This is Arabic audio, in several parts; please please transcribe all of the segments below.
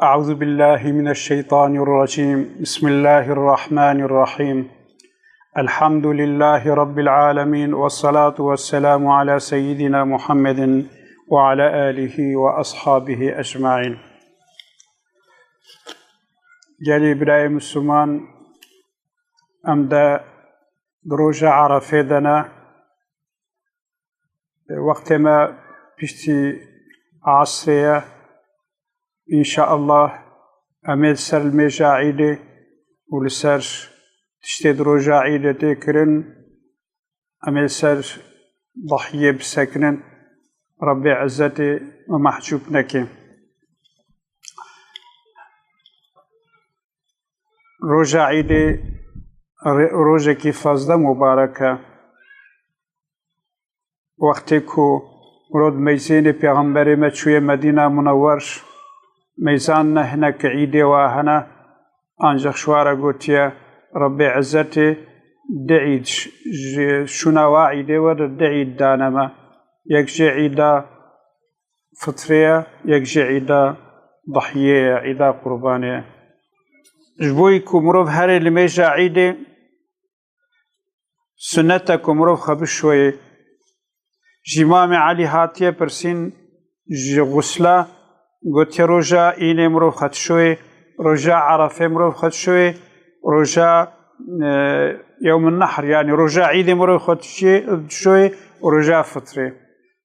أعوذ بالله من الشيطان الرجيم. بسم الله الرحمن الرحيم. الحمد لله رب العالمين، والصلاة والسلام على سيدنا محمد وعلى آله وأصحابه أجمعين. جالي براي مسلمان أمدا دروجة عرفة دنا وقت ما بشتي عصرية إن شاء الله أميل سر الميجا عيدة ولسر تشتي دروجة عيدة تكرن أميل سر ضحية بسكنن ربي عزتي ومحجوب نكي روجة عيدة روجة كي فازدة مباركة وقتكو مرود ميزين پیغمبر مچوی مدينة منور ميزان هناك عيدة وهنا أنجح شوارا قوتيا ربي عزتي دعيد شنوا عيدة ورد دعيد دانما يكجي عيدة فطرية يكجي عيدة ضحية عيدة قربانية جبويكو مروف هاري لميجا عيدة سنتكو مروف خبشوي جمام علي هاتيه برسين غسلا قلت روجا إيني مروف خدشوي روجا عرفة مروف خدشوي روجا يوم النحر يعني روجا عيد مروف خدشوي ورجا فطري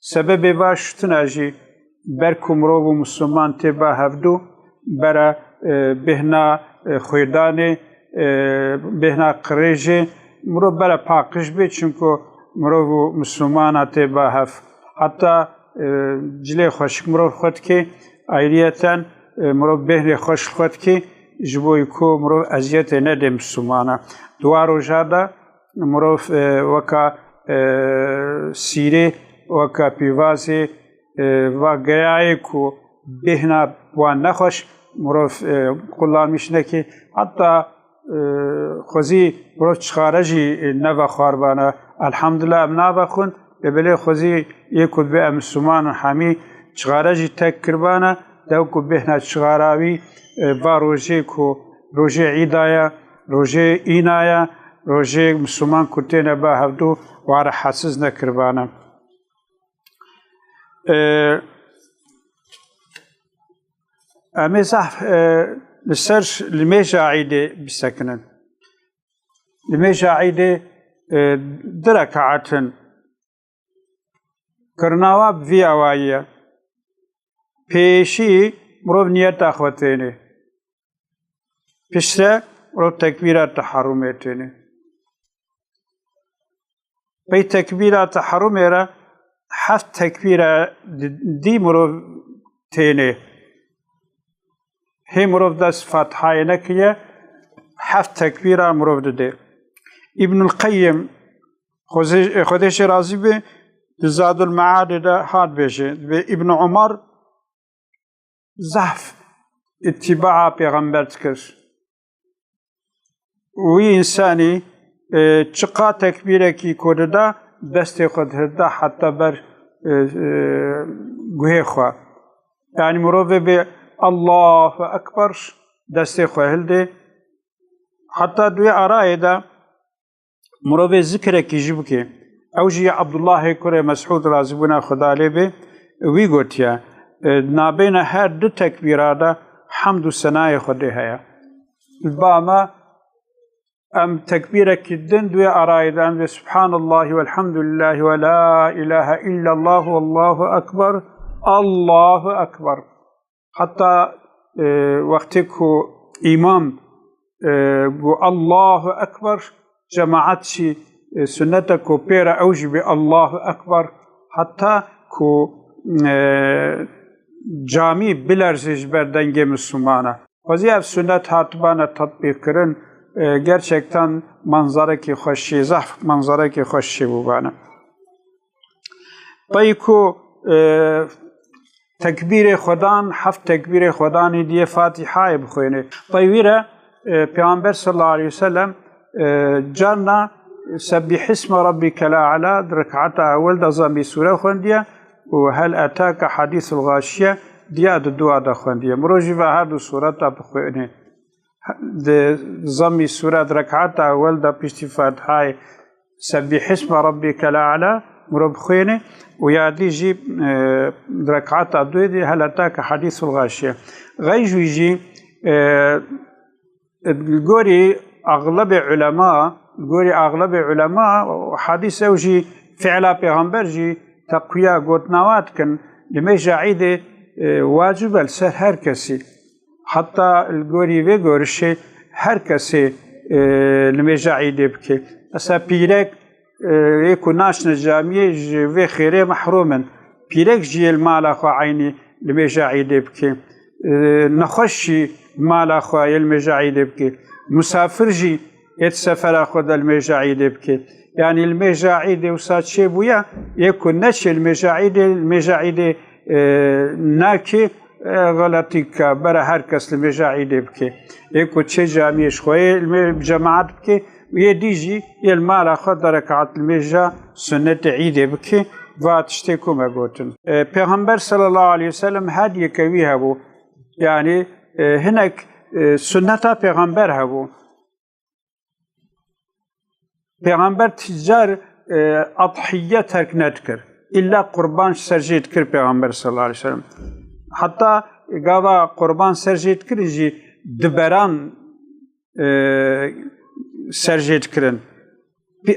سبب باش تناجي بركو مروف مسلمان تبا هفدو برا بهنا خويداني بهنا قريجي مروف برا باقش بي چونكو مروف مسلمان تبا هف حتى جلي خوشك مروف خود كي عائلية مروف بهني خوش خود كي جبو يكو مروف أزيت ندي مسلمانا دوارو جادا مروف وكا سيري وكا بيوازي وغيائي كو بهنا وان نخوش مروف قلال مشنكي حتى خوزي مروف تشخارجي نفا خاربانا الحمد لله ابنا بخون ببلي خوزي يكود بها مسلمان حامي تشغارجي تك كربانا دوكو بهنا تشغاراوي باروجي كو روجي عيدايا روجي إينايا روجي مسلمان كتين باهدو وعلى حاسزنا كربانا أميزح لسرش لميجا عيدي بسكنن لميجا عيدي درك عتن كرناوا بفي أوايا بيشي مروف نيات أخوتيني بشرة مروف تكبيرات تحرمتيني بي تكبيرات تحرميرا حفت تكبيرة دي مروف تيني هي مروف داس فاتحة نكية حفت تكبيرة مروف دي ابن القيم خودش رازي به زاد المعاد ده هاد بيجي ابن عمر زحف اتباع پیغمبر تكر وي انساني چقا تكبيره كي كودا دست خود هدا حتى بر گوه خوا يعني مروفه به الله اكبر دست خو هلده حتى دوي ارائه ده مروفه ذكر كي جبكي اوجي عبد الله كره مسعود رازبنا خدا له به وي گوتيا نابين هر دو تكبيرادا حمد الثناء خده هيا الباما ام تكبيره كدن دوي ارايدان سبحان الله والحمد لله ولا اله الا الله والله اكبر الله اكبر حتى وقتكو امام الله اكبر جماعتشي سنتكو بيرا اوجي بالله اكبر حتى كو جامي بلرزش بردنگ مسلمانه وزی اف سنت هاتبانه تطبیق کرن gerçekten manzara ki خوشی زحف manzara ki خوشی بوبانه بایکو تکبیر خدان هفت تکبیر خدانی دیه فاتحه بخوینه بایویره پیامبر صلی الله علیه وسلم جانا سبح اسم ربك الأعلى ركعتها أول ده زامي سورة خندية وهل أتاك حديث الغاشية دیا دعا دا خوندیه مروجی و هر دو صورت بخوینه ضمي سورة ركعات أول دا بيشتي فاتحة سبح اسم ربك الأعلى مرب خوينه ويادي جيب ركعات دويدي هل أتاك حديث الغاشية غيجو يجي الجوري أغلب علماء حديث أوجي فعلا پیغمبر جي تقوية قوتناوات كن لميجا عيدي واجب السر هر كسي حتى الجوري ويجورشي هر كسي لميجا عيدي بكي أسا بيرك يكو ناشنا جامية في خيري محروما بيرك جي المال أخو عيني لميجا عيدي بكي نخشي مال أخو الميجا عيدي بكي مسافر جي يتسافر أخو الميجا عيدي بكي يعني الميجا عيدي وسات شي بويا يكون نشي الميجا عيدي ناكي غلطيك برا هركس الميجا عيدي بكي يكون شي جامية شوية الجماعات بكي ويديجي يلمال أخو ركعات الميجا سنة عيدي بكي واتشتكو مقوتن پیغمبر صلى الله عليه وسلم هادي كويها بو يعني هناك سنة پیغمبر هبو پیغمبر تجار أضحية ترك نتكر إلا قربان سرجيت كر پیغمبر صلى الله عليه وسلم حتى قاضا قربان سرجيت كر يجي دبران سرجيت كرن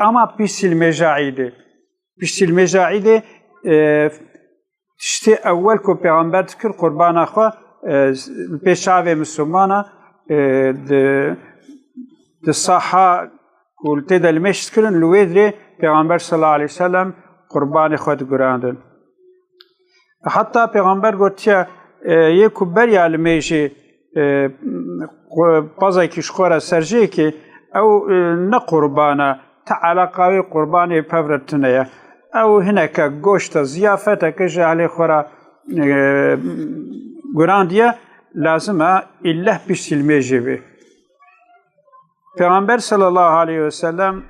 أما بيسي المجاعيدة تشتي أول كو پیغمبر تكر قربان أخوة بيشاوه مسلمانا الصحة قلت دا المشت كرن لويدري پیغمبر صلى الله عليه وسلم قربان خود قراندن حتى پیغمبر قلت يكو بريا الميشي بازاي كشخورة سرجيكي أو نقربانا تعلقاوي قرباني بفرتنيا أو هناك قوشت زيافة كجالي خورا قرانديا لازم إله بيش الميجي بي پیغمبر صلى الله عليه وسلم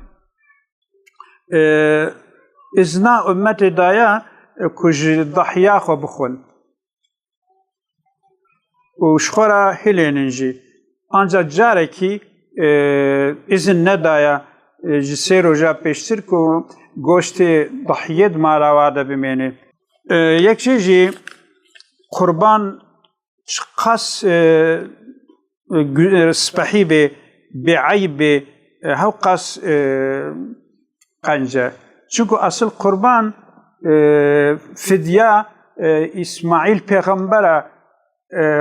إذنا أمت دايا كج ضحيا خو بخون وشخورا هليننجي أنجا جاركي إذن ندايا جسير وجا بيشتر كو گوشت ضحية مارا وادا بميني يك جي قربان قاس سبحي بي بعيب هاو قاس قنجة چونكو أصل قربان فدية إسماعيل پیغمبر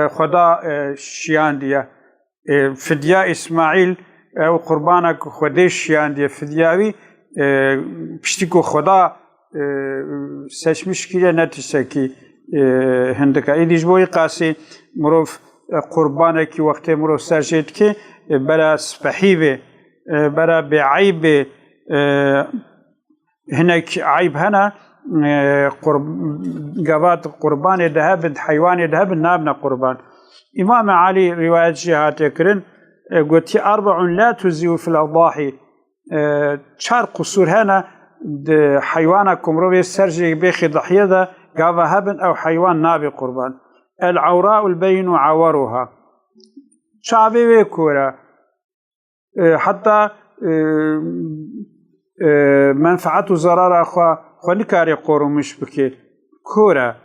خدا شيان ديا فدية إسماعيل أو قربانك خدا شيان ديا فدياوي پشتیکو خدا سشمش کیه نتیسه کی هندکا ایدیش بوی قاسی مروف قربانه کی وقتی مروف سرجید کی برا سپحیبه برا بعیب هناك عيب هنا قوات قربان دهب حيوان دهب نابنا قربان إمام علي رواية جهات يكرن قلت 4 لا تزيو في الأضاحي چار قصور هنا حيوانكم روي سرجي بيخي ضحية دا قاوا هبن أو حيوان نابي قربان العوراء البين عورها شعبي ويكورا حتى منفعة وزرار أخوة نكاري قورو مش بكي كورا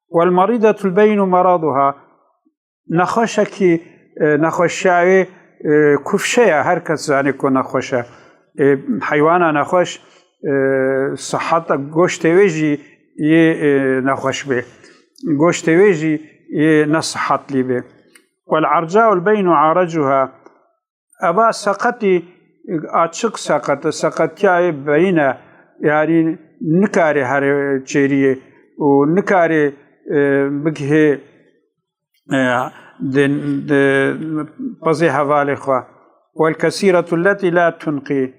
والمريضة البين مرضها نخشكي نخشاوي كفشية هركز يعني كو نخوشة حيوانا نخوش صحت گوشت ويجي نخوش به گوشت ويجي نصحت لي به والعرجاء البين عرجها أبا سقطي أتشق سقطي بينا يعني نكاري هر چيريه ونكاري بكه بزي حوالي خوا والكثيرة التي لا تنقي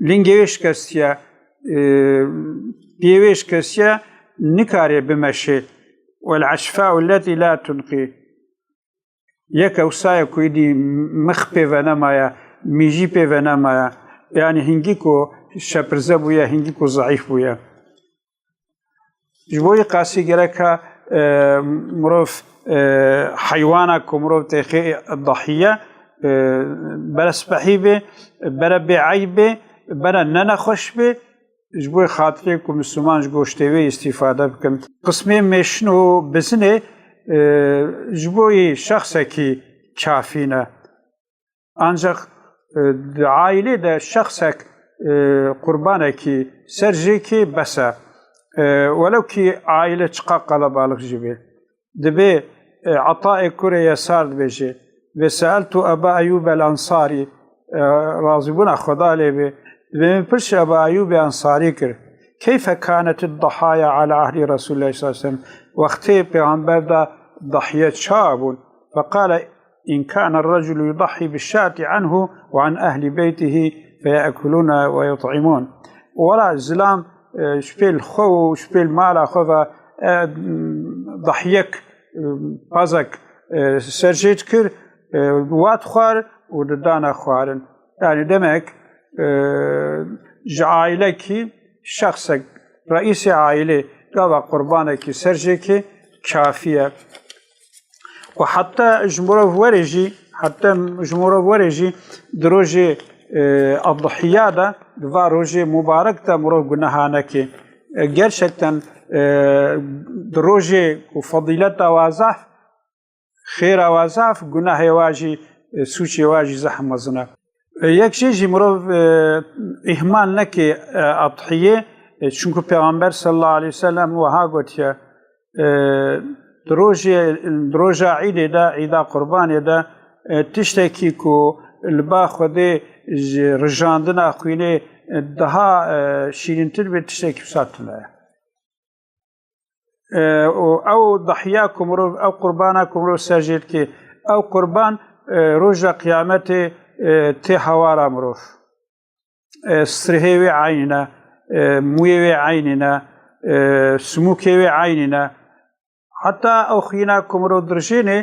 لنجيش كسيا بيويش كسيا نكاري بمشي والعشفاء التي لا تنقي يكا وسايا كويدي مخبي ونمايا ميجي بي ونمايا يعني هنجيكو شبرزة بويا هنجيكو ضعيف بويا جبوي قاسي جركا مروف حيوانك ومروف تخي الضحية بلا سبحيبه بلا بعيبه بلا ننخشبه جبوي خاطركم مسلمان جوشتوي استفادة بكم قسمي مشنو بزنه جبوي شخصك كافينا ancak ailede şahsek kurbaneki serjeki besa ولو ki aile çıkak kalabalık gibi dibe عطاء كره يسار بيجي وسألت أبا أيوب الأنصاري راضبون خدا لبي من برش أبا أيوب الأنصاري كر كيف كانت الضحايا على عهد رسول الله صلى الله عليه وسلم وقتي بيغمبر دا ضحية شاب فقال إن كان الرجل يضحي بالشاة عنه وعن أهل بيته فيأكلون ويطعمون ولا الزلام شبيل خو شبيل مالا خذا ضحيك بازك سرجيت كر وات خوار وددانا خوارن يعني دمك عائلك شخصك رئيس عائلة قضى قربانك سرجيك كافية وحتى جمهور ورجي دروجي الضحية ده دواروجي مبارك تمرو جناهانك gerçekten دروجي وفضيلة وازاف خير وازاف جناه واجي سوشي واجي زحمة زنا یک چیزی مرو ihmal نکی اضحیه چونکه پیامبر صلی الله علیه و سلم وها گوتیا دروجه عیده دا عیده قربانی دا تشتکی کو لبا خوده رجاندن اخوینه daha şirintir bir tişteki satılıyor. او ضحياكم او قربانكم رو سجد كي او قربان رجع قيامته تي حوارا مروف سرهيوي عيننا مويوي عيننا سموكيوي عيننا حتى او خيناكم رو درجيني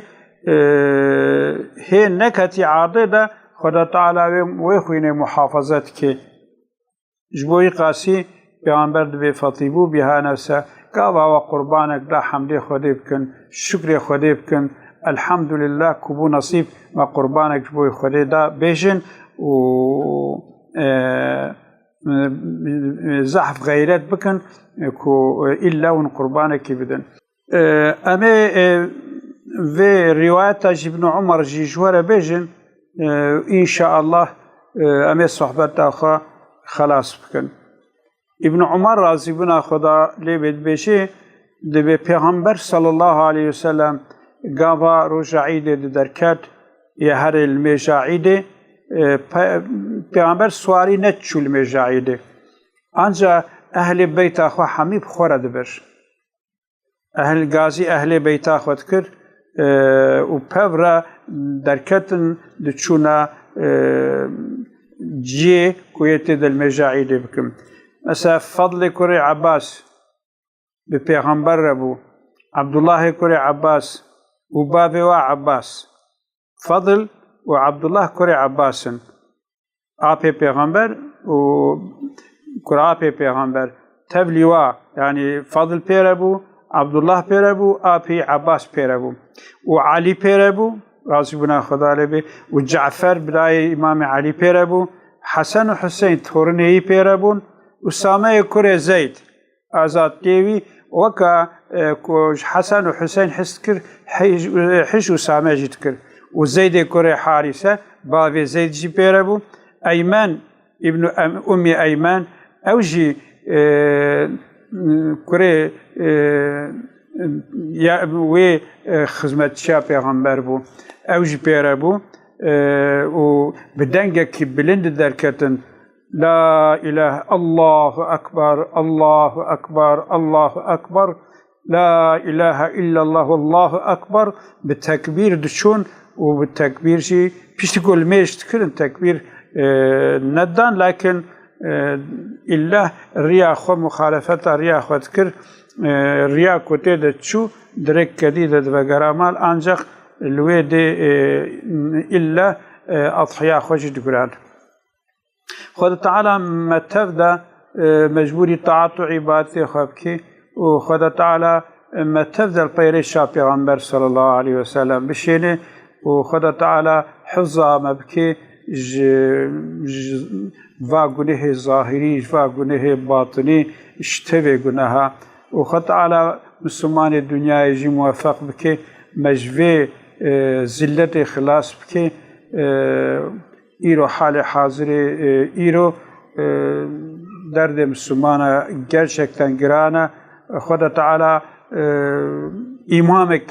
هي نكتي عاضده خدا تعالى ويخويني محافظتك جبوي قاسي پیغمبر دبي فطيبو بها نفسه قاوا وقربانك لا حمدي خدي بكن شكري خدي بكن الحمد لله كبو نصيب وقربانك جبوي خدي دا بيجن و زحف غيرات بكن كو إلا ون قربانك بدن أمي في رواية ابن عمر جي جوار بيجن إن شاء الله أمي صحبت أخا خلاص بكن ابن عمر رضی بنا خدا لیبید بشه دبی پیغمبر صلی الله علیه و سلم گاوا روز عید درکت یا هر المجا عید پیغمبر سواری نتشول المجا عید آنجا اهل بیت آخوا حمیب خورد بر اهل غازی اهل بیت آخوات کر و پورا درکتن دچونا جي كويت المجا عید بکم مثلا فضل كري عباس ببيغمبر أبو عبد الله كري عباس وبابي وعباس فضل وعبد الله كري عباس أبي بيغمبر وكرابي بيغمبر تبليوا يعني فضل بيربو عبد الله بيربو أبي عباس بيربو وعلي بيربو رضي بنا خدا لبي وجعفر بداية إمام علي بيربو حسن وحسين تورني بيربون أسامة كري زيد آزاد تيوي وكا حسن وحسين حسكر حش أسامة جتكر وزيد كري حارثة بابي زيد جي بيربو أيمان ابن أمي أيمان أوجي كري يا وي خدمة شا پیغمبر بو أوجي بيربو وبدنجك بلند دركتن لا إله الله أكبر الله أكبر الله أكبر لا إله إلا الله والله أكبر بالتكبير دشون وبالتكبير شيء بيش تقول ميش تكرن تكبير ندان لكن إلا رياء خو مخالفة رياء خو تكر رياء كتير تشو درك كديدة بجرامال أنجح الويد إلا أضحياء خوش تقولان خد تعالى ما تبدا مجبوري طاعته عبادته خبكي وخدا تعالى ما تفضل بيريشا پیغمبر صلى الله عليه وسلم بشينه وخدا تعالى حفظها مبكي و گناه ظاهری و گناه باطنی اشتوی گناها وخدا تعالى مسلمان الدنيا يجي موفق بكي مجوي زلت خلاص بكي ايرو حال حاضر ايرو درد مسلمانه gerçekten girana خدا تعالى امامك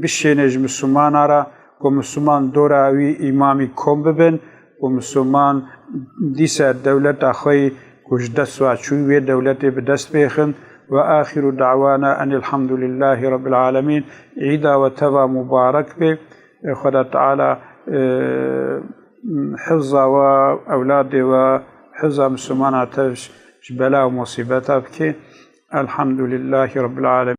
بشينج مسلمان را و مسلمان دورا وی امامي كوم ببن و مسلمان ديسا دولت اخوي كوش دست وعشوي دولت بدست بيخن وآخر دعوانا أن الحمد لله رب العالمين عيدا وتبا مبارك به خدا تعالى حفظا وأولاده وحفظا مسلمانات بلا ومصيبتها بكي الحمد لله رب العالمين.